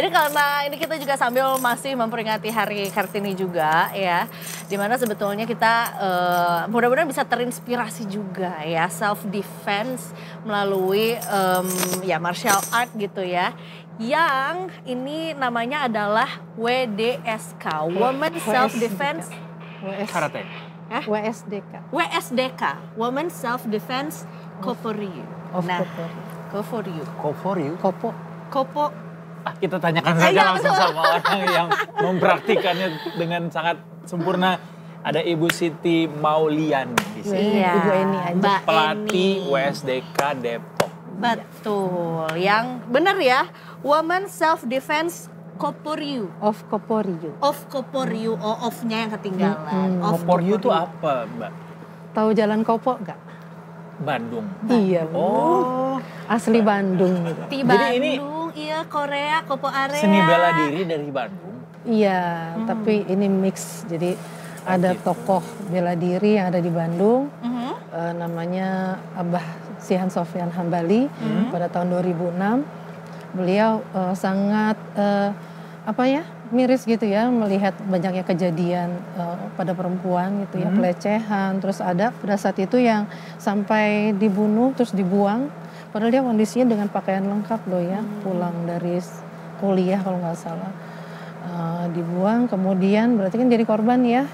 Jadi karena ini kita juga sambil masih memperingati Hari Kartini juga ya, dimana sebetulnya kita mudah-mudahan bisa terinspirasi juga ya, self defense melalui ya martial art gitu ya. Yang ini namanya adalah WDSK, Women Self Defense Karate. WSDK. WSDK, Women Self Defense Koporyu. Nah, Koporyu. Kopo. Kita tanyakan saja langsung sama orang yang mempraktikannya dengan sangat sempurna. Ada Ibu Siti Mauliani di sini. Iya, Ibu Eni aja. Pelatih WSDK Depok. Betul, yang benar ya, Women Self Defense Koporyu. Of Koporyu. Of-nya yang ketinggalan. Koporyu itu apa, Mbak? Tahu Jalan Kopo nggak? Bandung. Iya. Oh, Asli Bandung gitu. Di Jadi ini Bandung, iya Korea, Kopo area. seni bela diri dari Bandung. Iya, tapi ini mix. Jadi ada tokoh bela diri yang ada di Bandung. Namanya Abah Sihan Sofyan Hambali pada tahun 2006. Beliau sangat miris gitu ya melihat banyaknya kejadian pada perempuan gitu ya, pelecehan. Terus ada pada saat itu yang sampai dibunuh terus dibuang. Padahal dia kondisinya dengan pakaian lengkap loh ya, pulang dari kuliah kalau nggak salah. Dibuang kemudian berarti kan jadi korban ya.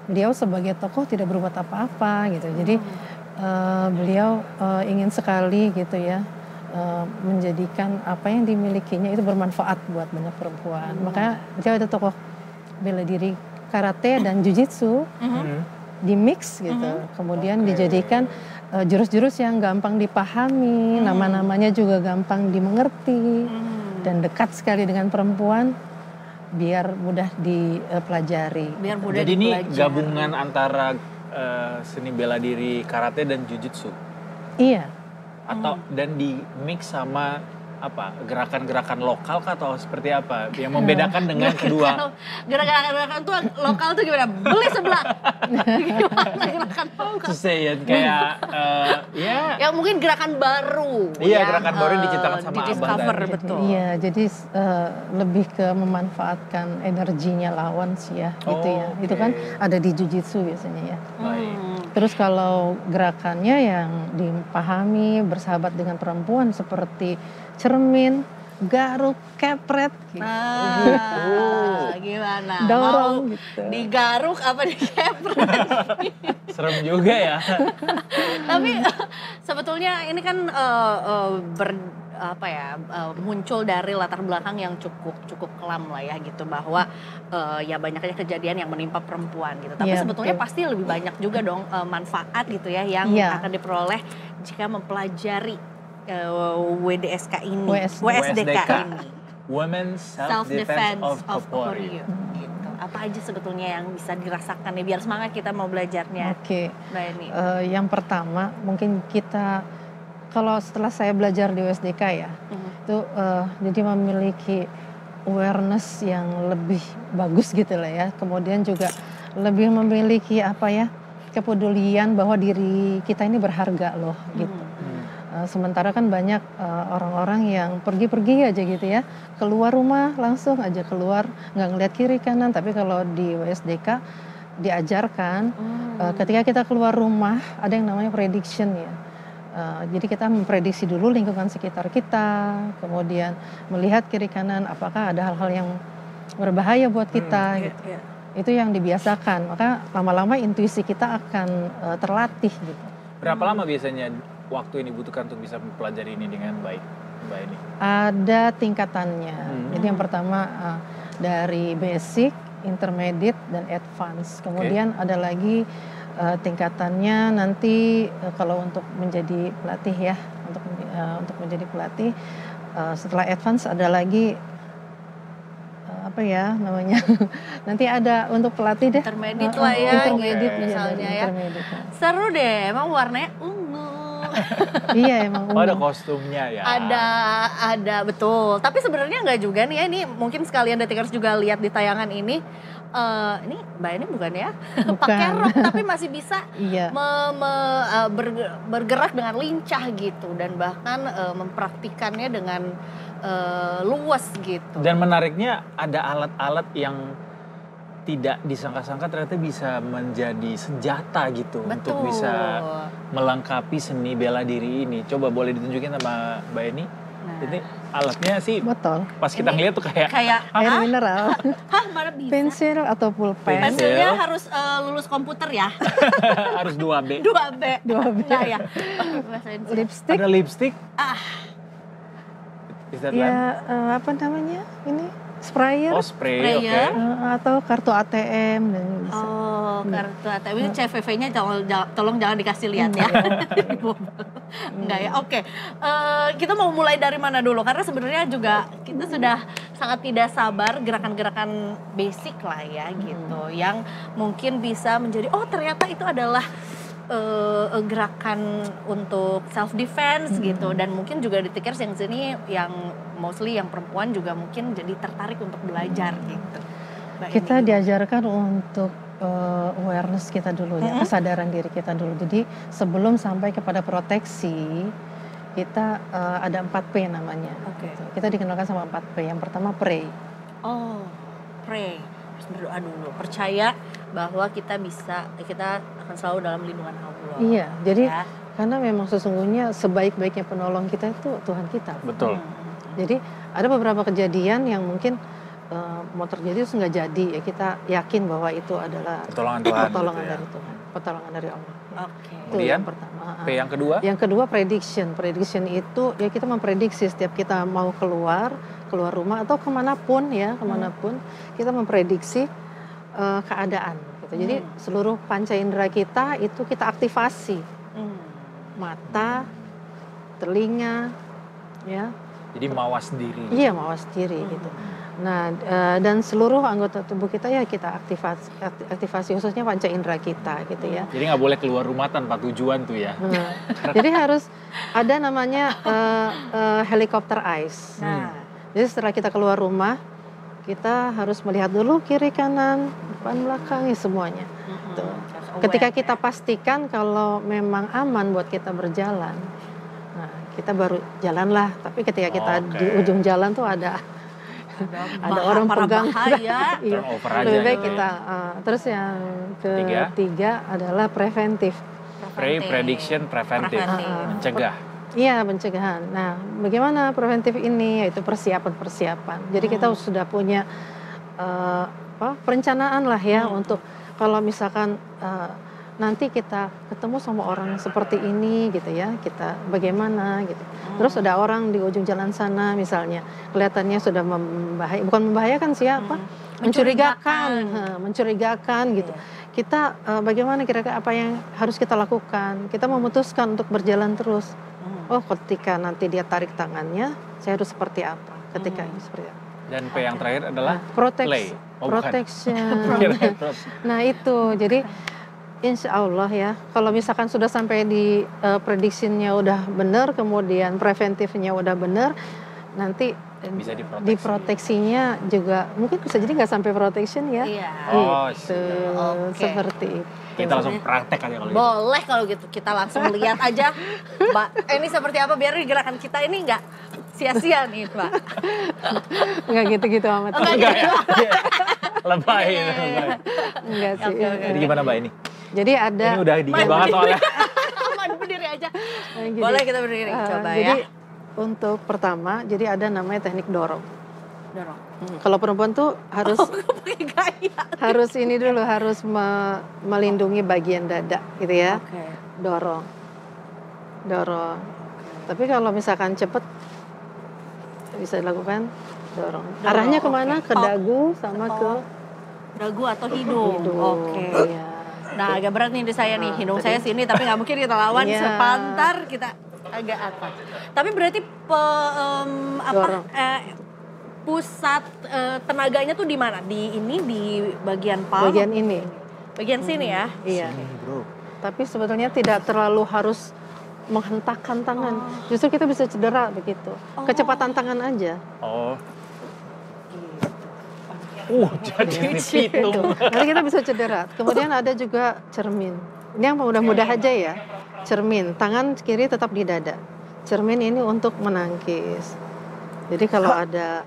Beliau sebagai tokoh tidak berbuat apa-apa gitu. Jadi beliau ingin sekali gitu ya menjadikan apa yang dimilikinya itu bermanfaat buat banyak perempuan. Makanya dia ada tokoh bela diri karate dan jujitsu di mix gitu. Kemudian dijadikan jurus-jurus yang gampang dipahami, nama-namanya juga gampang dimengerti dan dekat sekali dengan perempuan biar mudah dipelajari. Jadi ini gabungan antara seni bela diri karate dan jujitsu. Iya. Atau dan di mix sama apa gerakan-gerakan lokal atau seperti apa yang membedakan dengan kedua gerakan tuh lokal tuh gimana? Beli sebelah. Gimana gerakan lokal? Kayak ya mungkin gerakan baru. Iya, gerakan baru yang diciptakan sama Abah tadi. betul. Iya, jadi lebih ke memanfaatkan energinya lawan sih ya, gitu ya. Itu kan ada di jujitsu biasanya ya. Baik. Terus kalau gerakannya yang dipahami bersahabat dengan perempuan seperti cermin, garuk, kepret gitu. Gimana? Dorong Mau gitu. digaruk apa dikepret? Serem juga ya. Tapi sebetulnya ini kan muncul dari latar belakang yang cukup kelam lah ya gitu, bahwa ya banyaknya kejadian yang menimpa perempuan gitu. Tapi sebetulnya pasti lebih banyak juga dong manfaat gitu ya yang akan diperoleh jika mempelajari WDSK ini, WSDK ini. Women Self Defense of Koporyu. Gitu. Apa aja sebetulnya yang bisa dirasakan nih biar semangat kita mau belajarnya. Oke. Mbak Eni. Yang pertama mungkin kita kalau setelah saya belajar di WSDK ya, itu jadi memiliki awareness yang lebih bagus gitu lah ya. Kemudian juga lebih memiliki kepedulian bahwa diri kita ini berharga loh gitu. Sementara kan banyak orang-orang yang pergi-pergi aja gitu ya, keluar rumah langsung aja keluar, nggak ngeliat kiri kanan. Tapi kalau di WSDK diajarkan ketika kita keluar rumah ada yang namanya prediction ya. Jadi kita memprediksi dulu lingkungan sekitar kita, kemudian melihat kiri kanan apakah ada hal-hal yang berbahaya buat kita gitu. Itu yang dibiasakan, maka lama-lama intuisi kita akan terlatih gitu. Berapa lama biasanya waktu yang dibutuhkan untuk bisa mempelajari ini dengan baik, Mbak Eni? Ada tingkatannya. Jadi yang pertama dari basic, intermediate, dan advance. Kemudian ada lagi tingkatannya nanti kalau untuk menjadi pelatih ya, untuk menjadi pelatih setelah advance ada lagi nanti ada untuk pelatih deh. Intermediate lah ya, intermediate misalnya ya. Seru deh, emang warnanya ungu. Iya emang ungu. Ada kostumnya ya. Ada betul. Tapi sebenarnya nggak juga nih ya, ini mungkin sekalian Detikers juga lihat di tayangan ini. ini Mbak ini bukan ya? Bukan. Pakai rok tapi masih bisa Iya. bergerak dengan lincah gitu dan bahkan mempraktikannya dengan luas gitu. Dan menariknya ada alat-alat yang tidak disangka-sangka ternyata bisa menjadi senjata gitu untuk bisa melengkapi seni bela diri ini. Coba boleh ditunjukin sama Mbak Eni? Nah. Ini alatnya sih Botol. pas kita ngeliat tuh kayak Air mineral. hah mana bisa? Pensil atau pulpen. Pensilnya harus lulus komputer ya? harus 2B. 2B. 2B. Enggak ya? Bahasa Indonesia. Lipstick. Ada lipstick. Ah, Is that Ya apa namanya? Ini sprayer. Oh, spray, oke. Sprayer. Atau kartu ATM dan bisa. oh, kartu ATM ini CVV-nya tolong jangan dikasih lihat ya. Enggak ya. Oke. Kita mau mulai dari mana dulu? Karena sebenarnya juga kita sudah sangat tidak sabar gerakan-gerakan basic lah ya gitu. Yang mungkin bisa menjadi oh ternyata itu adalah gerakan untuk self defense gitu dan mungkin juga di Tikers yang sini yang mostly yang perempuan juga mungkin jadi tertarik untuk belajar gitu. Mbak Kita Eni. diajarkan untuk awareness kita dulu ya, kesadaran diri kita dulu. Jadi sebelum sampai kepada proteksi, kita ada 4P namanya. Oke. Gitu. Kita dikenalkan sama 4P. Yang pertama pray. Oh, pray. Harus berdoa dulu. Percaya bahwa kita akan selalu dalam lindungan Allah. Iya, jadi Ya. karena memang sesungguhnya sebaik-baiknya penolong kita itu Tuhan kita. Betul. Jadi ada beberapa kejadian yang mungkin mau terjadi terus nggak jadi ya, kita yakin bahwa itu adalah Pertolongan Tuhan. pertolongan gitu ya. dari Tuhan, pertolongan dari Allah. Oke. Itu Kemudian, yang pertama. P yang kedua. Yang kedua prediction. Prediction itu ya kita memprediksi setiap kita mau keluar rumah atau kemanapun kita memprediksi keadaan. Gitu. Jadi seluruh panca indera kita itu kita aktivasi, mata, telinga, ya. Jadi mawas diri. Iya, mawas diri gitu. Nah, dan seluruh anggota tubuh kita ya kita aktivasi khususnya panca indera kita gitu ya. Jadi nggak boleh keluar rumah tanpa tujuan tuh ya. Nah, jadi harus ada namanya helicopter eyes. Nah, Jadi setelah kita keluar rumah, kita harus melihat dulu kiri kanan, depan belakang ya semuanya. Tuh. Ketika kita pastikan kalau memang aman buat kita berjalan, nah kita baru jalanlah. Tapi ketika kita di ujung jalan tuh ada orang pegang. Bahaya. Iya. Turnover aja Lebih baik gitu ya. kita. Terus yang ketiga adalah preventif. Pray, prediction, preventive. Mencegah. Iya, pencegahan. Nah, bagaimana preventif ini? Yaitu persiapan. Jadi kita sudah punya perencanaan lah ya untuk kalau misalkan nanti kita ketemu sama orang seperti ini gitu ya, kita bagaimana gitu. Terus ada orang di ujung jalan sana misalnya, kelihatannya sudah bukan membahayakan siapa? Mencurigakan gitu. Kita bagaimana kira-kira apa yang harus kita lakukan? Kita memutuskan untuk berjalan terus. Oh, ketika nanti dia tarik tangannya, saya harus seperti apa? Ketika ini seperti apa? Dan P yang terakhir adalah play. Protection. Bukan. Nah itu, jadi insya Allah ya, kalau misalkan sudah sampai di prediksinya udah benar, kemudian preventifnya udah benar, nanti Bisa diproteksi. diproteksinya juga mungkin bisa jadi nggak sampai protection ya. Iya. Oh, Gitu, Oke. seperti itu. Kita langsung praktek aja kalau gitu. Boleh kalau gitu kita langsung lihat aja, Mbak. Ini seperti apa biar gerakan kita ini nggak sia-sia nih, Mbak. Nggak gitu-gitu amat. Enggak ya? Lebay. Enggak sih. Oke, oke. Jadi gimana Mbak ini? Jadi ada. Ini udah dingin banget soalnya. Aman berdiri aja. Jadi, Boleh kita berdiri, coba jadi, ya. untuk pertama, jadi ada namanya teknik dorong. Dorong. Kalau perempuan tuh harus Pakai gaya. harus ini dulu harus melindungi bagian dada gitu ya. Oke. Dorong. Tapi kalau misalkan cepet bisa dilakukan dorong. Arahnya kemana? Ke dagu sama ke Dagu atau hidung. hidung. Oke. Iya. Nah, agak berat nih di saya nih. Hidung tadi- saya sini tapi nggak mungkin kita lawan Iya. sepantar kita agak atas. Tapi berarti Dorong. pusat tenaganya tuh di mana? Di bagian palm. Bagian ini. Bagian sini ya. Iya. Bro. Tapi sebetulnya tidak terlalu harus menghentakkan tangan. Justru kita bisa cedera begitu. Kecepatan tangan aja. Oh, Jadi ini Gitu. pitung. Nanti kita bisa cedera. Kemudian ada juga cermin. Ini yang mudah-mudah aja ya. Cermin, tangan kiri tetap di dada. Cermin ini untuk menangkis. Jadi kalau ada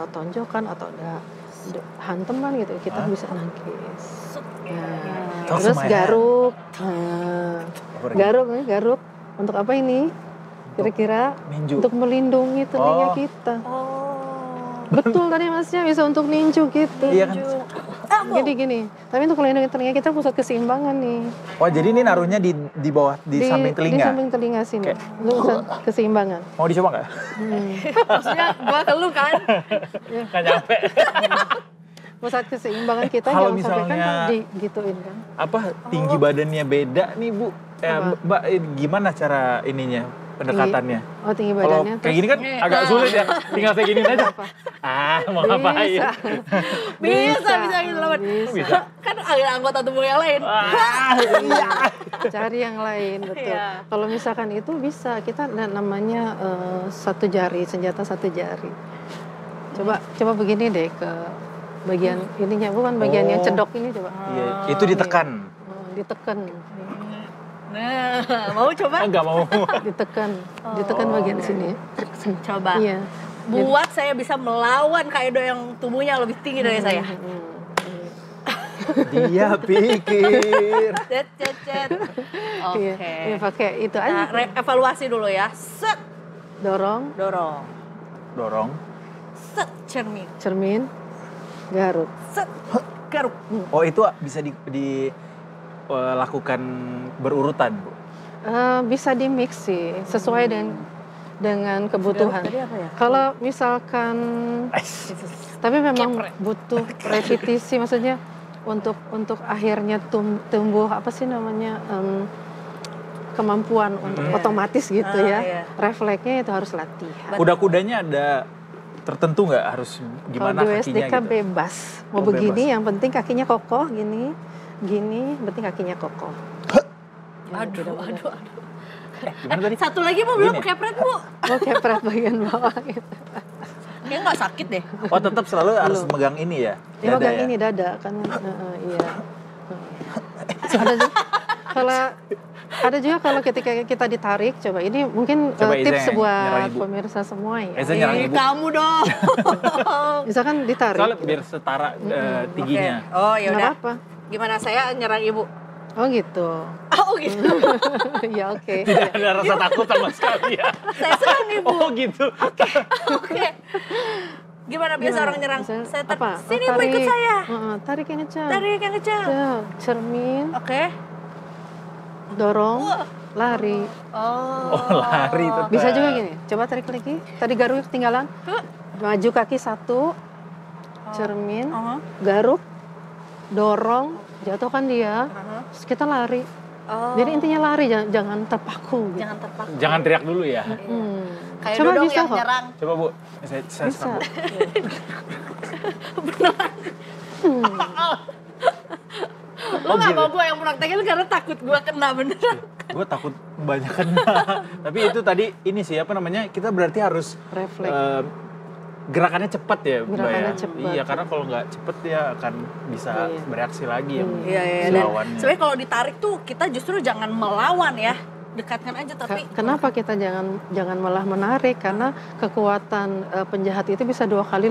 tonjokan atau ada hantaman gitu, kita bisa nangkis. Nah, Talk terus to my hand. garuk. Nah, garuk untuk apa ini? Kira-kira Ninju. untuk melindungi telinga Oh. kita. Oh. Betul tadi Masnya, bisa untuk ninju gitu. Iya kan? Gini. Tapi untuk melindungi telinga kita pusat keseimbangan nih. Oh, jadi ini naruhnya di bawah, di samping Di telinga. samping telinga sini. Oke. Untuk pusat keseimbangan. Mau dicoba nggak? Maksudnya gua ke lu kan? Nggak nyampe. Pusat keseimbangan kita Kalau jangan sampai kan misalnya- digituin kan. Apa tinggi badannya beda nih Bu? Apa? Mbak, gimana cara ininya pendekatannya? Oh, tinggi Kalau badannya. kayak gini kan agak sulit ya. Tinggal saya gini aja. Apa? Mau ngapain? Bisa. Bisa gitu loh. Bisa. Kan ada anggota tubuh yang lain. Cari yang lain, betul. Iya. Kalau misalkan itu bisa, kita ada namanya satu jari, senjata satu jari. Coba begini deh ke bagian ininya, bukan bagian yang cedok ini coba. Iya, itu ditekan. Ditekan, Nah, mau coba? Enggak mau. ditekan bagian sini. Coba. Iya. Buat saya bisa melawan Kak Edo yang tubuhnya lebih tinggi dari saya. Dia pikir. Cet. Oke. Iya, pakai itu Nah, aja. evaluasi dulu ya. Set, Dorong, Dorong. set, cermin. cermin, garuk. Set, garuk. Oh, itu bisa dilakukan berurutan, Bu. Bisa di mix sih, sesuai dengan kebutuhan. Tadi apa ya? Kalau misalkan, tapi memang Kepret. butuh repetisi, maksudnya untuk akhirnya tumbuh apa sih namanya kemampuan untuk otomatis gitu ya, iya. refleksnya itu harus latihan. Kuda-kudanya ada tertentu nggak harus Kalau gimana di kakinya USDK gitu? bebas, mau Oh, begini, bebas. yang penting kakinya kokoh, gini, penting kakinya kokoh. Aduh. Gimana tadi? Satu lagi Bu, belum Gini. kepret Bu. Mau kepret bagian bawah gitu. Kayaknya nggak sakit deh. Oh, tetap selalu harus megang ini ya? Ya, Dada megang ya? ini dada kan, iya. Ada juga, kalau ketika kita ditarik, coba ini mungkin Coba Eza tips yang buat nyerang Ibu. pemirsa semua ya. Eza nyerang Ih, Ibu. kamu dong. Misalkan ditarik, Soalnya biar setara tingginya. Oke. Oh ya nggak udah. apa-apa. Gimana saya nyerang Ibu? Oh gitu. Oh gitu. Ya oke. Tidak ada rasa takut sama sekali ya. Saya serang Ibu. Oh gitu. Oke. Gimana biasa Gimana? orang nyerang? Misalnya, Saya apa? sini Bu ikut saya. Tarik yang kencang. Tarik yang kencang. Cermin, Oke. dorong, lari. Oh. Lari tetap. Bisa juga gini. Coba tarik lagi. Tadi garuk ketinggalan. Maju kaki satu. Cermin, Oh. garuk, dorong, jatuhkan dia. Terus kita lari. Oh. Jadi intinya lari, jangan terpaku. Gitu. Jangan terpaku. Jangan teriak dulu ya. Kayak Coba Dodong bisa yang kok. nyerang. Coba Bu. Saya Bisa. serang. Lu gak mau gue yang praktekin karena takut gue kena beneran. Gue takut banyak kena. Tapi itu tadi ini sih apa namanya? Kita berarti harus Refleks. gerakannya cepat ya, Mbak Gerakannya ya? cepat. Iya, karena kalau nggak cepet dia akan bisa Iya. bereaksi lagi ya. Iya, iya. si Dan lawannya. sebenarnya kalau ditarik tuh kita justru jangan melawan ya. Dekatkan aja tapi Kenapa kita jangan malah menarik? Karena kekuatan penjahat itu bisa dua kali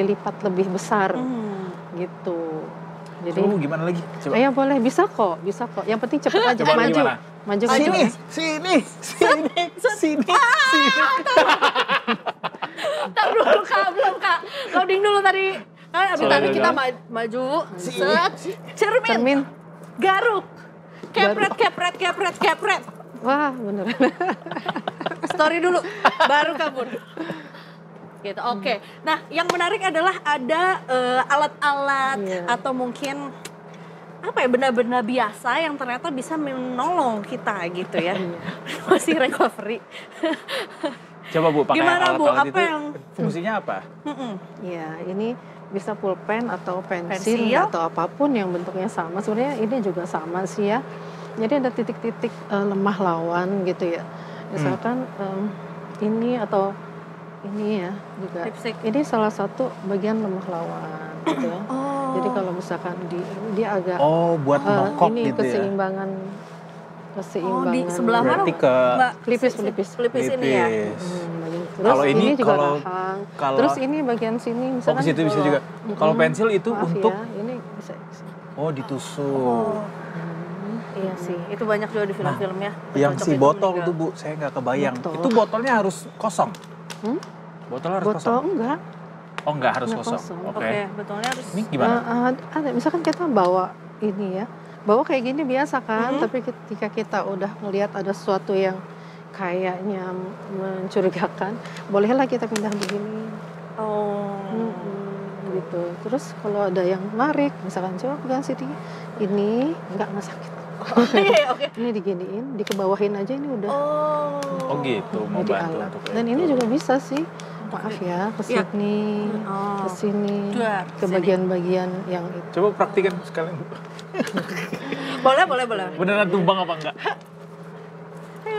lipat lebih besar gitu. Jadi Coba gimana lagi? Coba. ya boleh, bisa kok. Yang penting cepat aja, Coba maju. gimana? Maju. Sini. Tar dulu Kak, belum Kak. Loading dulu tadi. Kan abis Sorry, tadi sorry, kita sorry. maju, set, cermin, Cermin. garuk, kepret. Wah, bener. Story dulu, baru kabur. Gitu, oke. Nah, yang menarik adalah ada alat-alat Iya. atau mungkin apa ya, benda-benda biasa yang ternyata bisa menolong kita gitu ya. Masih recovery. Coba Bu, pakai Gimana, Bu? alat-alat Apa itu yang- fungsinya apa? Ya, ini bisa pulpen atau Pensil. pensil atau apapun yang bentuknya sama. Sebenarnya ini juga sama sih ya. Jadi ada titik-titik lemah lawan gitu ya. Misalkan ini atau Ini ya juga. Lipstick. Ini salah satu bagian lemah lawan gitu ya. Jadi kalau misalkan dia agak buat bengkok ini gitu ya. keseimbangan di sebelah mana Berarti ke Mbak? pelipis. Pelipis ini ya. Terus Kalau ini juga kalau- rahang. kalau- Terus ini bagian sini Oh, misalkan. ke situ bisa juga. Kalau pensil itu Maaf untuk ya, ini bisa. ditusuk. Iya sih, itu banyak juga di film-film ya. Yang Cocok si itu botol meninggal. tuh Bu, saya nggak kebayang. Botol. Itu botolnya harus kosong. Botol harus Botol kosong. enggak. Oh enggak harus Enggak kosong. kosong. Oke. Oke, betulnya harus. Ini gimana? Ada misalkan kita bawa ini ya. Bawa kayak gini biasa kan, tapi ketika kita udah ngelihat ada sesuatu yang kayaknya mencurigakan, bolehlah kita pindah begini. Oh. Gitu. Terus kalau ada yang narik, misalkan coba pegang sini, ini nggak sakit. Iya, oke. Ini diginiin, dikebawahin aja ini udah. Oh gitu, mau Jadi bantu alat. untuk Dan itu. ini juga bisa sih. Maaf ya, ke Iya. sini, Oh. ke sini, Dua, ke sini. bagian-bagian yang itu. Coba praktikan sekalian. Bu. Boleh. Beneran tumbang apa enggak? ke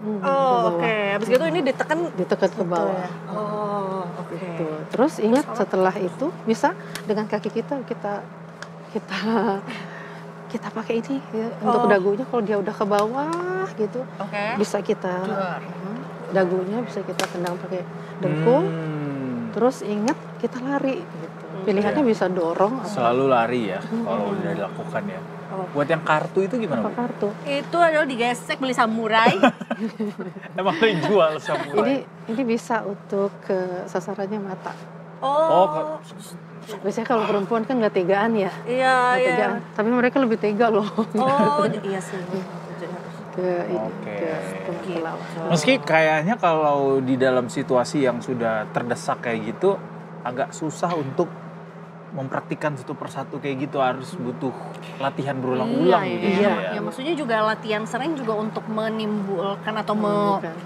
Oh, bawah. oke. Habis gitu ini ditekan. Ditekan ke bawah. Oh, oke. Gitu. Terus ingat setelah itu bisa dengan kaki kita kita pakai ini ya, untuk dagunya kalau dia udah ke bawah gitu Oke. bisa kita Duar. dagunya bisa kita tendang pakai dengkul. Terus ingat kita lari gitu. Pilihannya Iya. bisa dorong atau Selalu lari ya kalau udah dilakukan ya. Buat yang kartu itu gimana apa Bu? kartu. Itu adalah digesek beli samurai. Emang lo yang jual samurai? Ini bisa untuk sasarannya mata. Oh. Biasanya kalau perempuan kan nggak tegaan ya. Iya, Nggak iya. tegaan. Tapi mereka lebih tega loh. Oh, iya sih. Jadi harus. ke ini Oke. ke teman lawan. Meski kayaknya kalau di dalam situasi yang sudah terdesak kayak gitu agak susah untuk mempraktikkan satu persatu kayak gitu, harus butuh latihan berulang-ulang gitu iya. ya. Ya, maksudnya juga latihan sering juga untuk menimbulkan atau Bukan.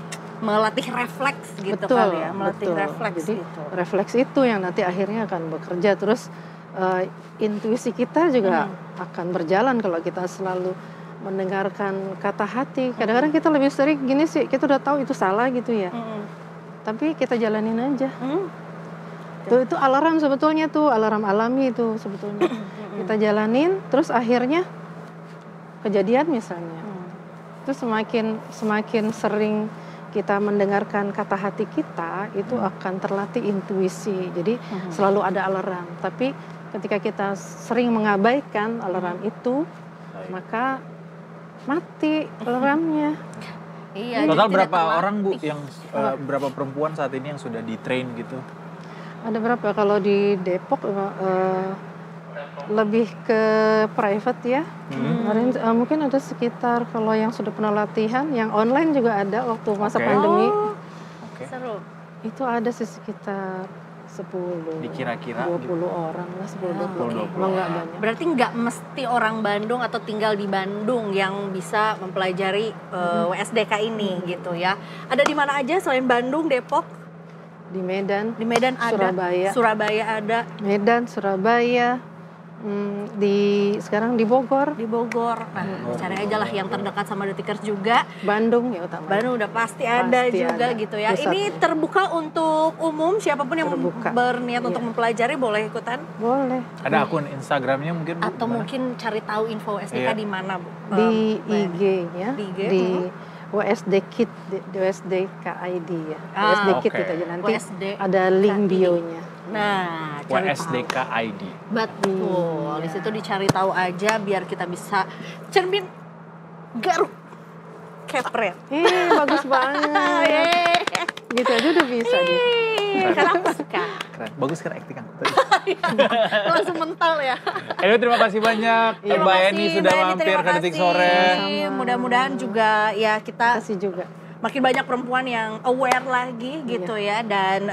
melatih refleks gitu Betul, kali ya, melatih betul. refleks Jadi gitu. refleks itu yang nanti akhirnya akan bekerja terus intuisi kita juga akan berjalan kalau kita selalu mendengarkan kata hati. Kadang-kadang kita lebih sering gini sih, kita udah tahu itu salah gitu ya. Tapi kita jalanin aja. Itu alarm sebetulnya tuh, alarm alami itu sebetulnya. Kita jalanin terus akhirnya kejadian misalnya. Terus semakin sering kita mendengarkan kata hati kita, itu akan terlatih intuisi. Jadi selalu ada alarm. Tapi ketika kita sering mengabaikan alarm itu, maka mati alarmnya. Iya. Total jadi berapa tidak orang Bu terlatih. yang berapa perempuan saat ini yang sudah di train gitu? Ada berapa? Kalau di Depok lebih ke private ya. Kemarin mungkin ada sekitar, kalau yang sudah pernah latihan, yang online juga ada waktu masa Oke. pandemi. Oke. Seru. Itu ada sih sekitar 10, Dikira-kira 20 orang lah, 10-20. 20 Emang nggak banyak. Berarti nggak mesti orang Bandung atau tinggal di Bandung yang bisa mempelajari WSDK ini gitu ya. Ada di mana aja selain Bandung, Depok? Di Medan, Di Medan ada. Surabaya ada. Medan, Surabaya, sekarang di Bogor, Di Bogor. Nah, cari aja lah yang terdekat sama Detikers juga. Bandung ya utama. Bandung udah pasti ada Pasti juga ada. gitu ya. Pusatnya. Ini terbuka untuk umum, siapapun yang Terbuka. berniat untuk mempelajari boleh ikutan. Boleh. Ada akun Instagramnya mungkin Bu? Atau Gimana? mungkin cari tahu info SDK Iya. di mana, Bu? Di Mbak? IG-nya, Di IG, di WSD Kit, di WSDK ID ya. Ah, WSD Kit oke. itu aja nanti WSD. ada link bio-nya. Nah, cari tahu. WSDK ID. Betul. Di situ dicari tahu aja biar kita bisa cermin garuk kepret. Bagus banget. Yeay. Gitu aja udah bisa deh. Kenapa suka? Keren. Bagus kan acting aku. Langsung mental ya. Terima kasih banyak Terima Mbak kasih, Eni sudah Mbak Eni, mampir terima ke Detik kasih. Sore. Mudah-mudahan juga ya kita Kasih juga. makin banyak perempuan yang aware lagi gitu ya, dan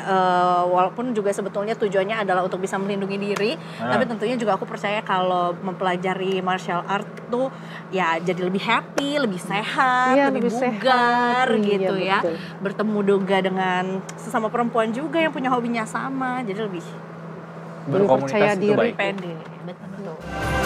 walaupun juga sebetulnya tujuannya adalah untuk bisa melindungi diri, tapi tentunya juga aku percaya kalau mempelajari martial art tuh ya jadi lebih happy, lebih sehat, Iya, lebih lebih bugar sehat. gitu Iya, ya, betul. bertemu juga dengan sesama perempuan juga yang punya hobinya sama, jadi lebih Percaya Berkomunitas itu diri. baik. pede. Betul.